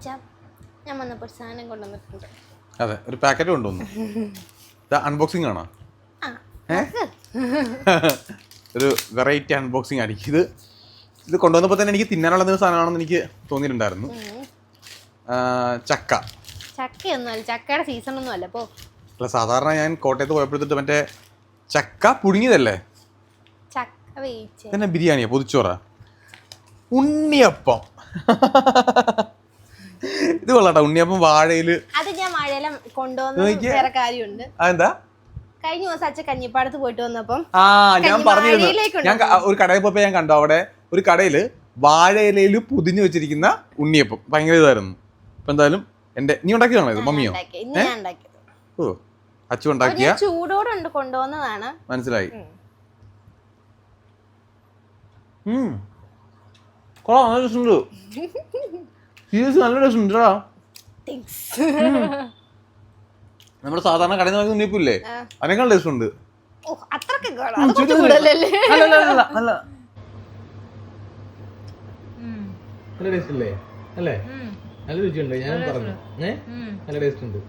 ഞാൻ വന്നപ്പോൾ ഒരു സാധനം കൊണ്ടുവന്നിട്ടുണ്ട്. അതെ, ഒരു പാക്കറ്റ് കൊണ്ടുവന്നു. അൺബോക്സിംഗ് ആണോ? ഒരു വെറൈറ്റി അൺബോക്സിംഗ് ആയിരിക്കും ഇത് കൊണ്ടുവന്നപ്പോൾ തന്നെ എനിക്ക് തിന്നാനുള്ള എന്തെങ്കിലും സാധനമാണെന്ന് എനിക്ക് തോന്നിയിട്ടുണ്ടായിരുന്നു. ചക്കയൊന്നുമല്ല, ചക്കയുടെ സീസൺ ഒന്നും അല്ല. അല്ല, സാധാരണ ഞാൻ കോട്ടയത്ത് പോയപ്പോഴത്തേട്ട് മറ്റേ ചക്ക പുഴുങ്ങിയതല്ലേ, തന്നെ ബിരിയാണിയാ, പൊതിച്ചോറ, ഉണ്ണിയപ്പം. ഇത് കൊള്ളാട്ടോ, ഉണ്ണിയപ്പം വാഴയില്. അത് ഞാൻ വാഴയില കൊണ്ടുവന്ന വേറെ കാര്യമുണ്ട്. അതെന്താ? കഴിഞ്ഞ ദിവസം അച്ഛൻ കഞ്ഞിപ്പാടത്ത് പോയിട്ട് വന്നപ്പം ഞാൻ പറഞ്ഞിരുന്നു, ഞാൻ ഒരു കടയിൽ പോയപ്പോ ഞാൻ കണ്ടു, അവിടെ ഒരു കടയില് വാഴയിലയിൽ പൊതിഞ്ഞു വെച്ചിരിക്കുന്ന ഉണ്ണിയപ്പം. ഭയങ്കര ഇതായിരുന്നു. ഇപ്പൊ എന്തായാലും നീ ഉണ്ടാക്കിയതാണോ ഇത്? മമ്മിയോ? ഓ, അച്ഛൻ ഉണ്ടാക്കിയ ചൂടോടെ കൊണ്ടുവന്നതാണ്. മനസ്സിലായി. കൊള്ളാം, നല്ല ടേസ്റ്റ് ഉണ്ട്. സീരിയസ് നല്ല ടേസ്റ്റ് ഉണ്ട്. നമ്മുടെ സാധാരണ കടയിൽ നിന്ന് വാങ്ങിയ ഉണ്ണിയപ്പില്ലേ, അതിനേക്കാൾ ടേസ്റ്റ് ഉണ്ട്. നല്ല ടേസ്റ്റ് അല്ലേ? അല്ലേ? നല്ല രുചിയുണ്ട്. ഞാൻ പറഞ്ഞു നല്ല ടേസ്റ്റ് ഉണ്ട്.